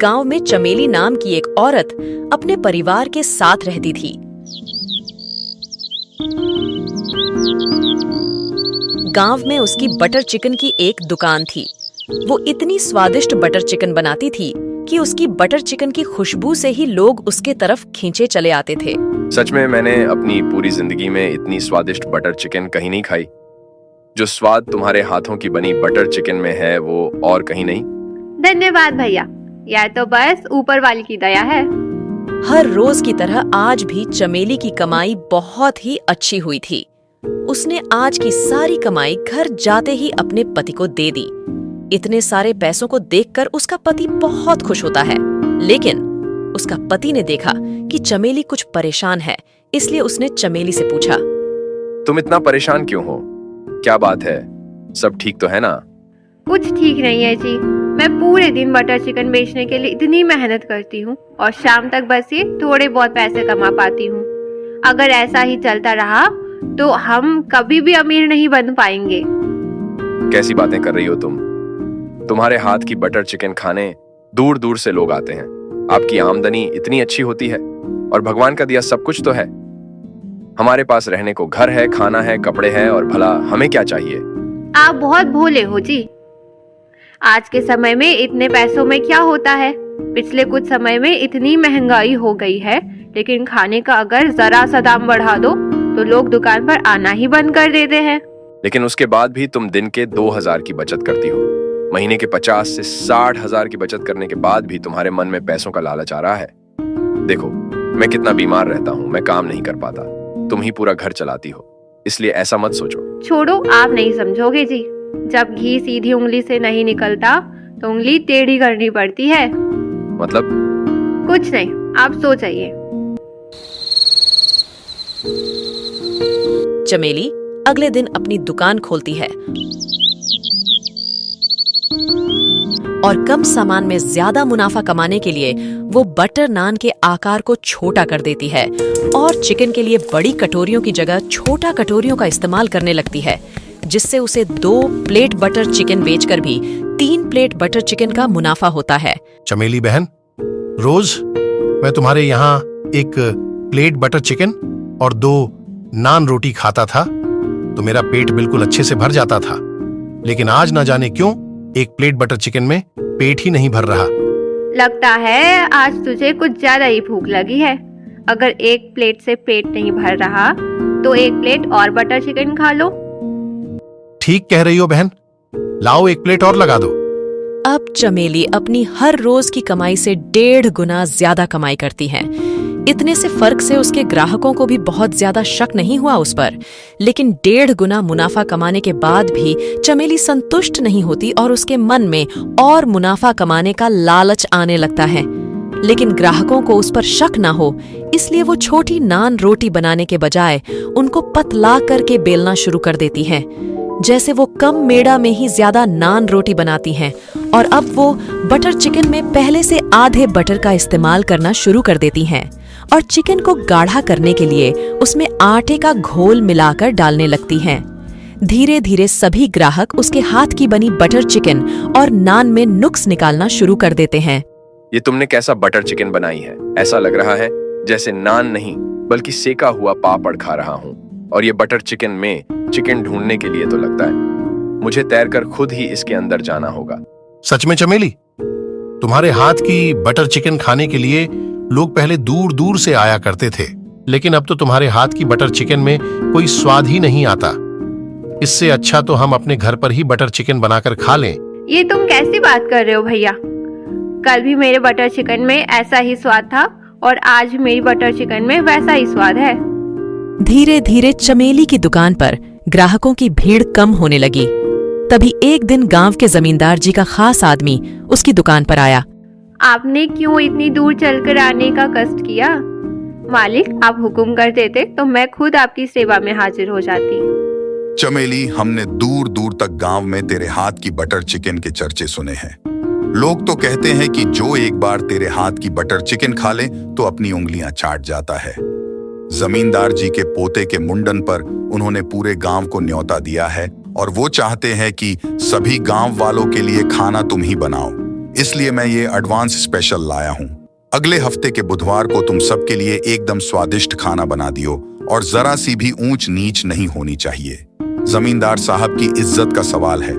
गांव में चमेली नाम की एक औरत अपने परिवार के साथ रहती थी। गांव में उसकी बटर चिकन की एक दुकान थी। वो इतनी स्वादिष्ट बटर चिकन बनाती थी कि उसकी बटर चिकन की खुशबू से ही लोग उसके तरफ खींचे चले आते थे। सच में मैंने अपनी पूरी जिंदगी में इतनी स्वादिष्ट बटर चिकन कहीं नहीं खाई। जो स्वाद तुम्हारे हाथों की बनी बटर चिकन में है वो और कहीं नहीं। धन्यवाद भैया, यह तो बस ऊपर वाले की दया है। हर रोज की तरह आज भी चमेली की कमाई बहुत ही अच्छी हुई थी। उसने आज की सारी कमाई घर जाते ही अपने पति को दे दी। इतने सारे पैसों को देखकर उसका पति बहुत खुश होता है, लेकिन उसका पति ने देखा कि चमेली कुछ परेशान है, इसलिए उसने चमेली से पूछा, तुम इतना परेशान क्यों हो? क्या बात है? सब ठीक तो है ना? कुछ ठीक नहीं है जी। मैं पूरे दिन बटर चिकन बेचने के लिए इतनी मेहनत करती हूँ और शाम तक बस ये थोड़े बहुत पैसे कमा पाती हूँ। अगर ऐसा ही चलता रहा तो हम कभी भी अमीर नहीं बन पाएंगे। कैसी बातें कर रही हो तुम? तुम्हारे हाथ की बटर चिकन खाने दूर दूर से लोग आते हैं। आपकी आमदनी इतनी अच्छी होती है और भगवान का दिया सब कुछ तो है। हमारे पास रहने को घर है, खाना है, कपड़े हैं, और भला हमें क्या चाहिए? आप बहुत भोले हो जी। आज के समय में इतने पैसों में क्या होता है? पिछले कुछ समय में इतनी महंगाई हो गई है, लेकिन खाने का अगर जरा सा दाम बढ़ा दो तो लोग दुकान पर आना ही बंद कर देते हैं। लेकिन उसके बाद भी तुम दिन के 2000 की बचत करती हो। महीने के 50 से 60 हजार की बचत करने के बाद भी तुम्हारे मन में पैसों का लालच आ रहा है। देखो, मैं कितना बीमार रहता हूँ, मैं काम नहीं कर पाता। तुम ही पूरा घर चलाती हो, इसलिए ऐसा मत सोचो। छोड़ो, आप नहीं समझोगे जी। जब घी सीधी उंगली से नहीं निकलता तो उंगली टेढ़ी करनी पड़ती है। मतलब? कुछ नहीं, आप सो जाइए। चमेली अगले दिन अपनी दुकान खोलती है और कम सामान में ज्यादा मुनाफा कमाने के लिए वो बटर नान के आकार को छोटा कर देती है और चिकन के लिए बड़ी कटोरियों की जगह छोटा कटोरियों का इस्तेमाल करने लगती है, जिससे उसे 2 प्लेट बटर चिकन बेचकर भी 3 प्लेट बटर चिकन का मुनाफा होता है। चमेली बहन, रोज मैं तुम्हारे यहाँ एक प्लेट बटर चिकन और 2 नान रोटी खाता था तो मेरा पेट बिल्कुल अच्छे से भर जाता था, लेकिन आज ना जाने क्यों एक प्लेट बटर चिकन में पेट ही नहीं भर रहा। लगता है आज तुझे कुछ ज्यादा ही भूख लगी है। अगर एक प्लेट से पेट नहीं भर रहा तो एक प्लेट और बटर चिकन खा लो। ठीक कह रही हो बहन, लाओ एक प्लेट और लगा दो। अब चमेली अपनी हर रोज की कमाई से 1.5 गुना ज्यादा कमाई करती है। इतने से फर्क से उसके ग्राहकों को भी बहुत ज्यादा शक नहीं हुआ उस पर, लेकिन 1.5 गुना मुनाफा कमाने के बाद भी चमेली संतुष्ट नहीं होती और उसके मन में और मुनाफा कमाने का लालच आने लगता है। लेकिन ग्राहकों को उस पर शक ना हो, इसलिए वो छोटी नान रोटी बनाने के बजाय उनको पतला करके बेलना शुरू कर देती है। जैसे वो कम मेड़ा में ही ज्यादा नान रोटी बनाती हैं और अब वो बटर चिकन में पहले से आधे बटर का इस्तेमाल करना शुरू कर देती हैं और चिकन को गाढ़ा करने के लिए उसमें आटे का घोल मिलाकर डालने लगती हैं। धीरे धीरे सभी ग्राहक उसके हाथ की बनी बटर चिकन और नान में नुक्स निकालना शुरू कर देते हैं। ये तुमने कैसा बटर चिकन बनाई है? ऐसा लग रहा है जैसे नान नहीं बल्कि सेका हुआ पापड़ खा रहा हूँ। और ये बटर चिकन में चिकन ढूंढने के लिए तो लगता है मुझे तैरकर खुद ही इसके अंदर जाना होगा। सच में चमेली, तुम्हारे हाथ की बटर चिकन खाने के लिए लोग पहले दूर दूर से आया करते थे, लेकिन अब तो तुम्हारे हाथ की बटर चिकन में कोई स्वाद ही नहीं आता। इससे अच्छा तो हम अपने घर पर ही बटर चिकन बनाकर खा लें। ये तुम कैसी बात कर रहे हो भैया? कल भी मेरे बटर चिकन में ऐसा ही स्वाद था और आज मेरी बटर चिकन में वैसा ही स्वाद है। धीरे धीरे चमेली की दुकान पर ग्राहकों की भीड़ कम होने लगी। तभी एक दिन गांव के जमींदार जी का खास आदमी उसकी दुकान पर आया। आपने क्यों इतनी दूर चलकर आने का कष्ट किया? मालिक, आप हुक्म कर देते तो मैं खुद आपकी सेवा में हाजिर हो जाती। चमेली, हमने दूर दूर तक गांव में तेरे हाथ की बटर चिकन के चर्चे सुने हैं। लोग तो कहते हैं कि जो एक बार तेरे हाथ की बटर चिकन खा ले तो अपनी उंगलियां चाट जाता है। जमींदार जी के पोते के मुंडन पर उन्होंने पूरे गांव को न्योता दिया है और वो चाहते हैं कि सभी गांव वालों के लिए खाना तुम ही बनाओ। इसलिए मैं ये एडवांस स्पेशल लाया हूँ। अगले हफ्ते के बुधवार को तुम सबके लिए एकदम स्वादिष्ट खाना बना दियो और जरा सी भी ऊंच नीच नहीं होनी चाहिए। जमींदार साहब की इज्जत का सवाल है।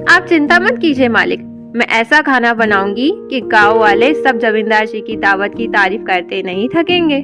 आप चिंता मत कीजिए मालिक, मैं ऐसा खाना बनाऊंगी कि गांव वाले सब जमींदार जी की दावत की तारीफ करते नहीं थकेंगे।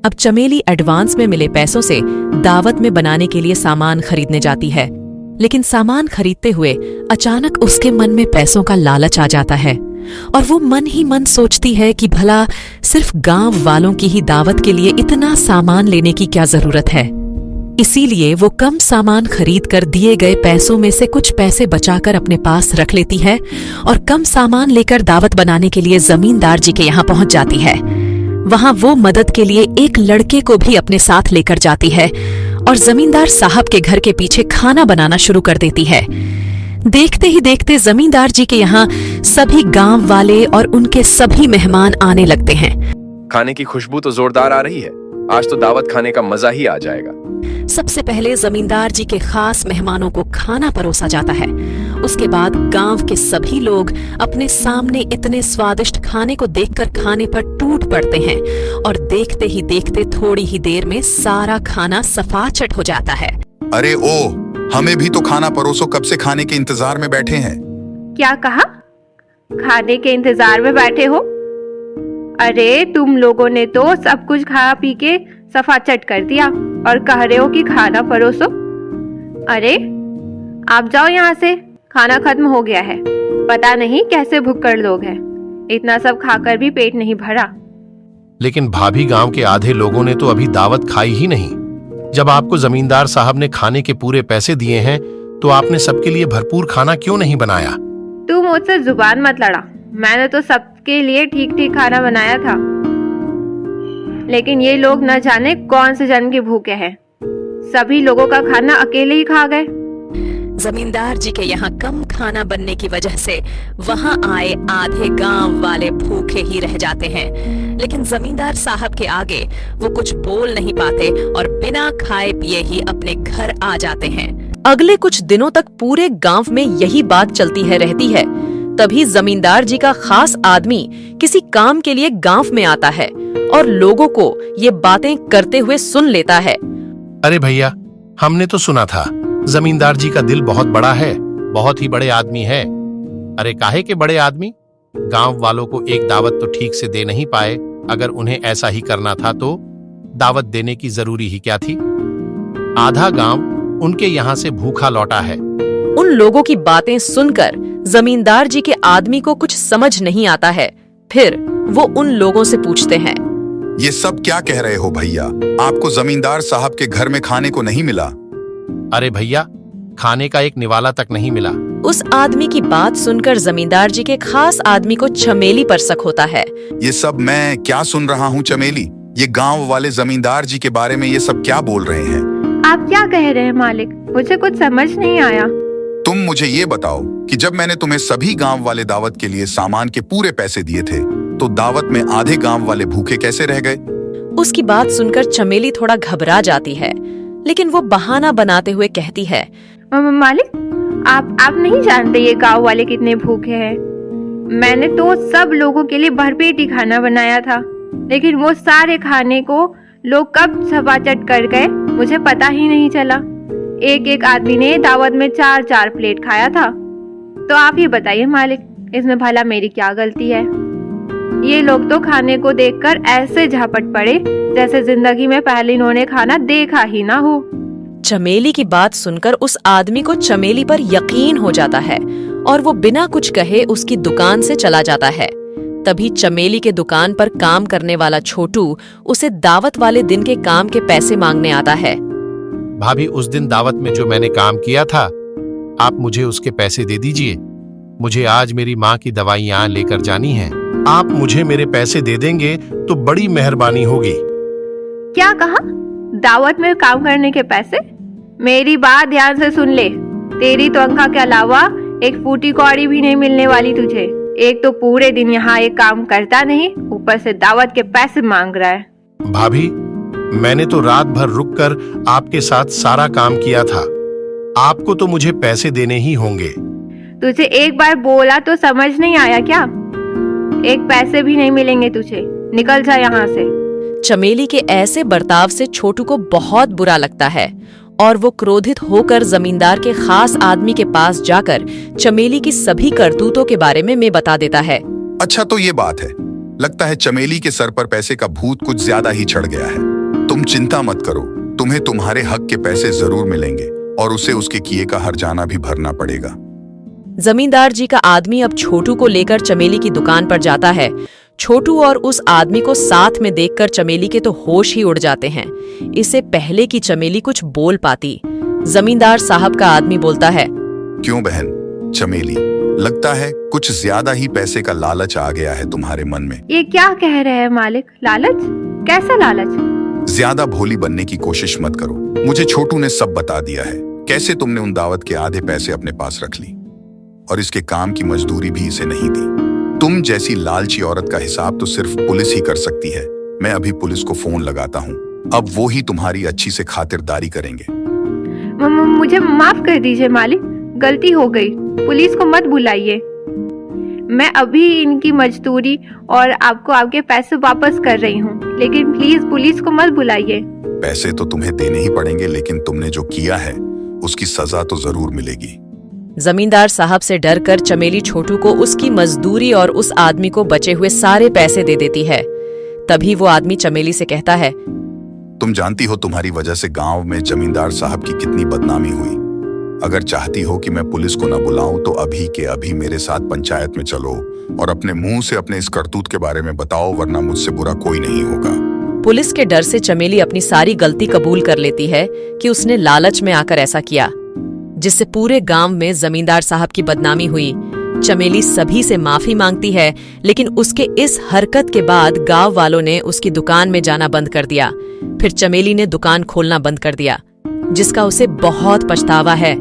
अब चमेली एडवांस में मिले पैसों से दावत में बनाने के लिए सामान खरीदने जाती है, लेकिन सामान खरीदते हुए अचानक उसके मन में पैसों का लालच आ जाता है और वो मन ही मन सोचती है कि भला सिर्फ गांव वालों की ही दावत के लिए इतना सामान लेने की क्या जरूरत है। इसीलिए वो कम सामान खरीद कर दिए गए पैसों में से कुछ पैसे बचाकर अपने पास रख लेती है और कम सामान लेकर दावत बनाने के लिए जमींदार जी के यहाँ पहुंच जाती है। वहां वो मदद के लिए एक लड़के को भी अपने साथ लेकर जाती है और जमींदार साहब के घर के पीछे खाना बनाना शुरू कर देती है। देखते ही देखते जमींदार जी के यहाँ सभी गांव वाले और उनके सभी मेहमान आने लगते हैं। खाने की खुशबू तो जोरदार आ रही है, आज तो दावत खाने का मजा ही आ जाएगा। सबसे पहले जमींदार जी के खास मेहमानों को खाना परोसा जाता है। उसके बाद गांव के सभी लोग अपने सामने इतने स्वादिष्ट खाने को देखकर खाने पर टूट पड़ते हैं और देखते ही देखते थोड़ी ही देर में सारा खाना सफाचट हो जाता है। अरे ओ, हमें भी तो खाना परोसो, कब से खाने के इंतजार में बैठे हैं। क्या कहा? खाने के इंतजार में बैठे हो? अरे तुम लोगों ने तो सब कुछ खा पी के सफाचट कर दिया और कह रहे हो कि खाना परोसो। अरे आप जाओ यहाँ से, खाना खत्म हो गया है। पता नहीं कैसे भुक्कड़ लोग हैं, इतना सब खाकर भी पेट नहीं भरा। लेकिन भाभी, गांव के आधे लोगों ने तो अभी दावत खाई ही नहीं। जब आपको जमींदार साहब ने खाने के पूरे पैसे दिए हैं तो आपने सबके लिए भरपूर खाना क्यों नहीं बनाया? तू मुझसे जुबान मत लड़ा, मैंने तो सबके लिए ठीक ठीक खाना बनाया था, लेकिन ये लोग न जाने कौन से जन्म के भूखे हैं, सभी लोगों का खाना अकेले ही खा गए। जमींदार जी के यहाँ कम खाना बनने की वजह से वहाँ आए आधे गांव वाले भूखे ही रह जाते हैं, लेकिन जमींदार साहब के आगे वो कुछ बोल नहीं पाते और बिना खाए पिए ही अपने घर आ जाते हैं। अगले कुछ दिनों तक पूरे गांव में यही बात चलती है रहती है। तभी जमींदार जी का खास आदमी किसी काम के लिए गांव में आता है और लोगों को ये बातें करते हुए सुन लेता है। अरे भैया, हमने तो सुना था जमींदार जी का दिल बहुत बड़ा है, बहुत ही बड़े आदमी है। अरे काहे के बड़े आदमी? गांव वालों को एक दावत तो ठीक से दे नहीं पाए। अगर उन्हें ऐसा ही करना था तो दावत देने की जरूरी ही क्या थी? आधा गांव उनके यहाँ से भूखा लौटा है। उन लोगों की बातें सुनकर जमींदार जी के आदमी को कुछ समझ नहीं आता है। फिर वो उन लोगों से पूछते हैं, ये सब क्या कह रहे हो भैया? आपको जमींदार साहब के घर में खाने को नहीं मिला? अरे भैया, खाने का एक निवाला तक नहीं मिला। उस आदमी की बात सुनकर जमींदार जी के खास आदमी को चमेली पर शक होता है। ये सब मैं क्या सुन रहा हूँ चमेली? ये गांव वाले जमींदार जी के बारे में ये सब क्या बोल रहे हैं? आप क्या कह रहे हैं मालिक? मुझे कुछ समझ नहीं आया। तुम मुझे ये बताओ कि जब मैंने तुम्हें सभी गांव वाले दावत के लिए सामान के पूरे पैसे दिए थे तो दावत में आधे गांव वाले भूखे कैसे रह गए? उसकी बात सुनकर चमेली थोड़ा घबरा जाती है, लेकिन वो बहाना बनाते हुए कहती है, मालिक, आप नहीं जानते ये गांव वाले कितने भूखे हैं। मैंने तो सब लोगों के लिए भरपेट ही खाना बनाया था, लेकिन वो सारे खाने को लोग कब सफाचट कर गए मुझे पता ही नहीं चला। एक एक आदमी ने दावत में 4-4 प्लेट खाया था। तो आप ही बताइए मालिक, इसमें भला मेरी क्या गलती है? ये लोग तो खाने को देखकर ऐसे झापट पड़े जैसे जिंदगी में पहले इन्होंने खाना देखा ही ना हो। चमेली की बात सुनकर उस आदमी को चमेली पर यकीन हो जाता है और वो बिना कुछ कहे उसकी दुकान से चला जाता है। तभी चमेली के दुकान पर काम करने वाला छोटू उसे दावत वाले दिन के काम के पैसे मांगने आता है। भाभी, उस दिन दावत में जो मैंने काम किया था, आप मुझे उसके पैसे दे दीजिए। मुझे आज मेरी माँ की दवाइयाँ लेकर जानी है। आप मुझे मेरे पैसे दे देंगे तो बड़ी मेहरबानी होगी। क्या कहा? दावत में काम करने के पैसे? मेरी बात ध्यान से सुन ले, तेरी तनख्वाह के अलावा एक फूटी कौड़ी भी नहीं मिलने वाली तुझे। एक तो पूरे दिन यहाँ एक काम करता नहीं, ऊपर से दावत के पैसे मांग रहा है। भाभी, मैंने तो रात भर रुककर आपके साथ सारा काम किया था। आपको तो मुझे पैसे देने ही होंगे। तुझे एक बार बोला तो समझ नहीं आया क्या? एक पैसे भी नहीं मिलेंगे तुझे, निकल जा यहाँ से। चमेली के ऐसे बर्ताव से छोटू को बहुत बुरा लगता है और वो क्रोधित होकर जमींदार के खास आदमी के पास जाकर चमेली की सभी करतूतों के बारे में बता देता है। अच्छा तो ये बात है, लगता है चमेली के सर पर पैसे का भूत कुछ ज्यादा ही चढ़ गया है। तुम चिंता मत करो, तुम्हें तुम्हारे हक के पैसे जरूर मिलेंगे और उसे उसके किए का हर्जाना भी भरना पड़ेगा। जमींदार जी का आदमी अब छोटू को लेकर चमेली की दुकान पर जाता है। छोटू और उस आदमी को साथ में देखकर चमेली के तो होश ही उड़ जाते हैं। इससे पहले कि चमेली कुछ बोल पाती, जमींदार साहब का आदमी बोलता है, क्यों बहन चमेली, लगता है कुछ ज्यादा ही पैसे का लालच आ गया है तुम्हारे मन में। ये क्या कह रहे हैं मालिक? लालच? कैसा लालच? ज्यादा भोली बनने की कोशिश मत करो, मुझे छोटू ने सब बता दिया है, कैसे तुमने उन दावत के आधे पैसे अपने पास रख ली और इसके काम की मजदूरी भी इसे नहीं दी। तुम जैसी लालची औरत का हिसाब तो सिर्फ पुलिस ही कर सकती है। मैं अभी पुलिस को फोन लगाता हूँ, अब वो ही तुम्हारी अच्छी से खातिरदारी करेंगे। मुझे माफ कर दीजिए मालिक, गलती हो गई, पुलिस को मत बुलाइए। मैं अभी इनकी मजदूरी और आपको आपके पैसे वापस कर रही हूँ, लेकिन प्लीज पुलिस को मत बुलाइए। पैसे तो तुम्हें देने ही पड़ेंगे, लेकिन तुमने जो किया है उसकी सजा तो जरूर मिलेगी। जमींदार साहब से डरकर चमेली छोटू को उसकी मजदूरी और उस आदमी को बचे हुए सारे पैसे दे देती है। तभी वो आदमी चमेली से कहता है, तुम जानती हो तुम्हारी वजह से गांव में जमींदार साहब की कितनी बदनामी हुई। अगर चाहती हो कि मैं पुलिस को न बुलाऊं तो अभी के अभी मेरे साथ पंचायत में चलो और अपने मुंह से अपने इस करतूत के बारे में बताओ, वरना मुझसे बुरा कोई नहीं होगा। पुलिस के डर से चमेली अपनी सारी गलती कबूल कर लेती है कि उसने लालच में आकर ऐसा किया, जिससे पूरे गांव में जमींदार साहब की बदनामी हुई। चमेली सभी से माफी मांगती है, लेकिन उसके इस हरकत के बाद गांव वालों ने उसकी दुकान में जाना बंद कर दिया। फिर चमेली ने दुकान खोलना बंद कर दिया, जिसका उसे बहुत पछतावा है।